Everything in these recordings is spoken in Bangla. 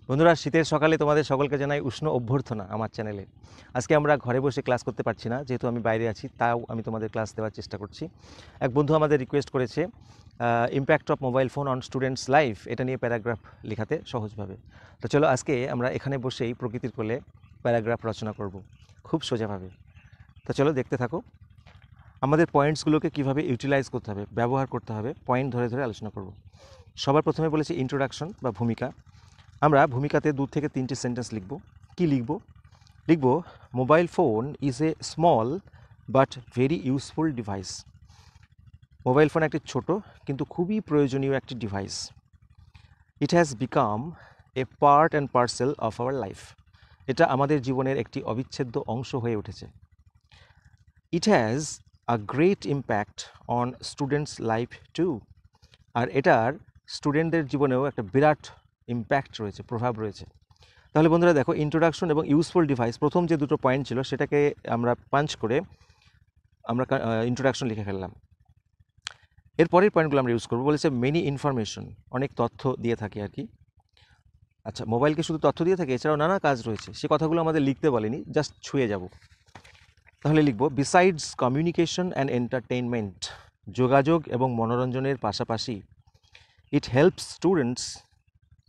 বন্ধুরা, শীতের সকালে তোমাদের সকলকে জানাই উষ্ণ অভ্যর্থনা আমার চ্যানেলে। আজকে আমরা ঘরে বসে ক্লাস করতে পারছি না, যেহেতু আমি বাইরে আছি, তাও আমি তোমাদের ক্লাস দেওয়ার চেষ্টা করছি। এক বন্ধু আমাদের রিকোয়েস্ট করেছে impact of mobile phone on students life, এটা নিয়ে প্যারাগ্রাফ লেখাতে সহজভাবে। তো চলো আজকে আমরা এখানে বসেই প্রকৃতির কোলে প্যারাগ্রাফ রচনা করব, খুব সোজাভাবে। তো চলো দেখতে থাকো। আমাদের পয়েন্টসগুলোকে কীভাবে ইউটিলাইজ করতে হবে, ব্যবহার করতে হবে, পয়েন্ট ধরে ধরে আলোচনা করব। সবার প্রথমে বলেছি ইন্ট্রোডাকশন বা ভূমিকা। আমরা ভূমিকাতে 2 থেকে 3টে সেন্টেন্স লিখব। কি লিখব? লিখব mobile phone is a small but very useful device. Mobile phone একটি ছোট কিন্তু খুবই প্রয়োজনীয় একটি device. It has become a part and parcel of our life. এটা আমাদের জীবনের একটি অবিচ্ছেদ্য অংশ হয়ে উঠেছে। It has a great impact on students life too. আর এটার স্টুডেন্টদের জীবনেও একটা বিরাট ইম্প্যাক্ট রয়েছে, প্রভাব রয়েছে। তাহলে বন্ধুরা দেখো, ইন্ট্রোডাকশন এবং ইউজফুল ডিভাইস, প্রথম যে দুটো পয়েন্ট ছিল সেটাকে আমরা পাঞ্চ করে আমরা ইন্ট্রোডাকশন লিখে ফেললাম। এরপরের পয়েন্টগুলো আমরা ইউজ করবো। বলেছে মেনি ইনফরমেশন, অনেক তথ্য দিয়ে থাকে আর কি। আচ্ছা, মোবাইলকে শুধু তথ্য দিয়ে থাকে, এছাড়াও নানা কাজ রয়েছে, সে কথাগুলো আমাদের লিখতে বলেনি, জাস্ট ছুঁয়ে যাব। তাহলে লিখব বিসাইডস কমিউনিকেশন অ্যান্ড এন্টারটেইনমেন্ট, যোগাযোগ এবং মনোরঞ্জনের পাশাপাশি ইট হেল্পস স্টুডেন্টস,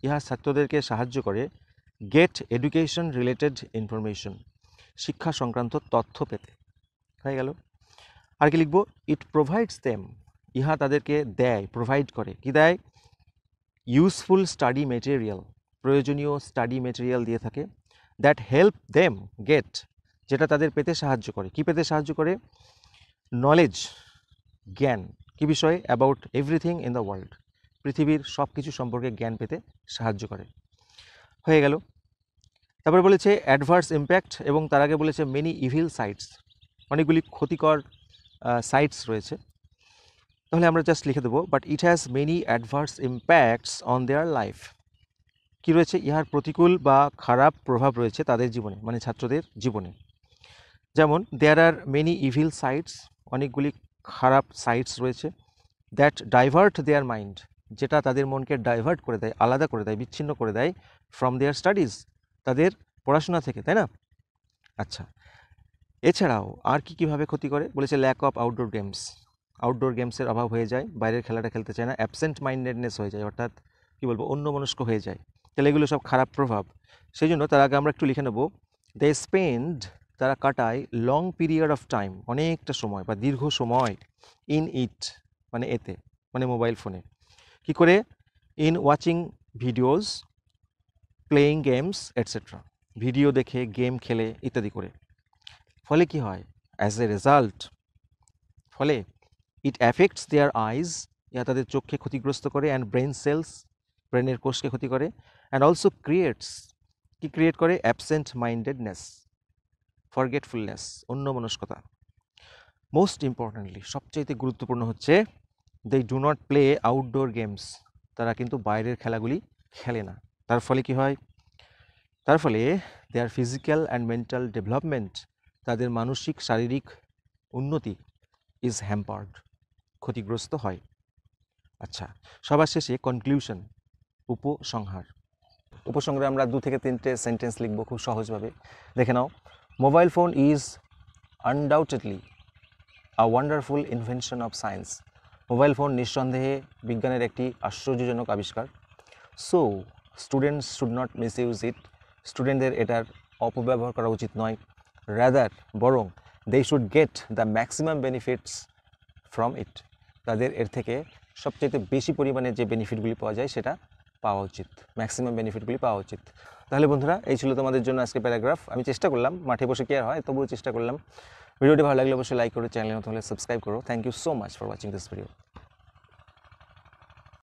ইহা ছাত্রদেরকে সাহায্য করে গেট এডুকেশন রিলেটেড ইনফরমেশন, শিক্ষা সংক্রান্ত তথ্য পেতে। হয়ে গেল। আর কি লিখব? ইট প্রোভাইডস দেম, ইহা তাদেরকে দেয়, প্রোভাইড করে। কি দেয়? ইউজফুল স্টাডি মেটেরিয়াল, প্রয়োজনীয় স্টাডি মেটেরিয়াল দিয়ে থাকে। দ্যাট হেল্প দেম গেট, যেটা তাদের পেতে সাহায্য করে। কি পেতে সাহায্য করে? নলেজ, জ্ঞান। কি বিষয়ে? About everything in the world, পৃথিবীর সব কিছু সম্পর্কে জ্ঞান পেতে সাহায্য করে। হয়ে গেল। তারপরে বলেছে অ্যাডভার্স ইম্প্যাক্ট, এবং তার আগে বলেছে মেনি ইভিল সাইটস, অনেকগুলি ক্ষতিকর সাইটস রয়েছে। তাহলে আমরা জাস্ট লিখে দেবো but it has many adverse impacts on their life. কী রয়েছে? ইহার প্রতিকূল বা খারাপ প্রভাব রয়েছে তাদের জীবনে, মানে ছাত্রদের জীবনে। যেমন দেয়ার আর মেনি ইভিল সাইটস, অনেকগুলি খারাপ সাইটস রয়েছে। দ্যাট ডাইভার্ট দেয়ার মাইন্ড, যেটা তাদের মনকে ডাইভার্ট করে দেয়, আলাদা করে দেয়, বিচ্ছিন্ন করে দেয় ফ্রম দেয়ার স্টাডিজ, তাদের পড়াশোনা থেকে, তাই না? আচ্ছা, এছাড়াও আর কীভাবে ক্ষতি করে? বলেছে lack of outdoor games, outdoor গেমসের অভাব হয়ে যায়, বাইরের খেলাটা খেলতে চায় না, অ্যাবসেন্ট মাইন্ডেডনেস হয়ে যায়, অর্থাৎ কী বলবো, অন্যমনস্ক হয়ে যায়। তাহলে এগুলো সব খারাপ প্রভাব। সেই জন্য তার আগে আমরা একটু লিখে নেব দে স্পেন্ড, তারা কাটায় লং পিরিয়ড অফ টাইম, অনেকটা সময় বা দীর্ঘ সময়, ইন ইট মানে এতে, মানে মোবাইল ফোনে। কি করে? In watching videos, playing games etcetera, video দেখে, গেম খেলে ইত্যাদি করে। ফলে কি হয়? অ্যাজ এ রেজাল্ট, ফলে ইট অ্যাফেক্টস দেয়ার আইজ, ইহা তাদের চোখকে ক্ষতিগ্রস্ত করে, অ্যান্ড ব্রেন সেলস, ব্রেনের কোষকে ক্ষতি করে, অ্যান্ড অলসো ক্রিয়েটস, কি ক্রিয়েট করে? অ্যাবসেন্ট মাইন্ডেডনেস, ফরগেটফুলনেস, অন্যমনস্কতা। মোস্ট ইম্পর্টেন্টলি, সবচাইতে গুরুত্বপূর্ণ হচ্ছে they do not play outdoor games, তারা কিন্তু বাইরের খেলাগুলি খেলে না। তার ফলে কি হয়? তার ফলে দেয়ার ফিজিক্যাল অ্যান্ড মেন্টাল ডেভেলপমেন্ট, তাদের মানসিক শারীরিক উন্নতি ইজ হ্যাম্পার্ড, ক্ষতিগ্রস্ত হয়। আচ্ছা, সবার শেষে কনক্লুশন, উপসংহার। উপসংহারে আমরা 2 থেকে 3টে সেন্টেন্স লিখব খুব সহজভাবে। দেখে নাও। Mobile phone is undoubtedly a wonderful invention of science, mobile phone নিঃসন্দেহে বিজ্ঞানের একটি আশ্চর্যজনক আবিষ্কার। So students should not misuse it, স্টুডেন্টদের এটার অপব্যবহার করা উচিত নয়। রাদার, বরং they should get the maximum benefits from it, তাদের এর থেকে সবচেয়ে বেশি পরিমাণে যে বেনিফিটগুলি পাওয়া যায় সেটা পাওয়া উচিত, ম্যাক্সিমাম বেনিফিটগুলি পাওয়া উচিত। তাহলে বন্ধুরা, এই ছিল তোমাদের জন্য আজকে প্যারাগ্রাফ। আমি চেষ্টা করলাম, মাঠে বসে কি আর হয়, তবুও চেষ্টা করলাম। ভিডিওটি ভালো লাগলে অবশ্যই লাইক করো, চ্যানেলে নতুন হলে সাবস্ক্রাইব করো। Thank you so much for watching this video.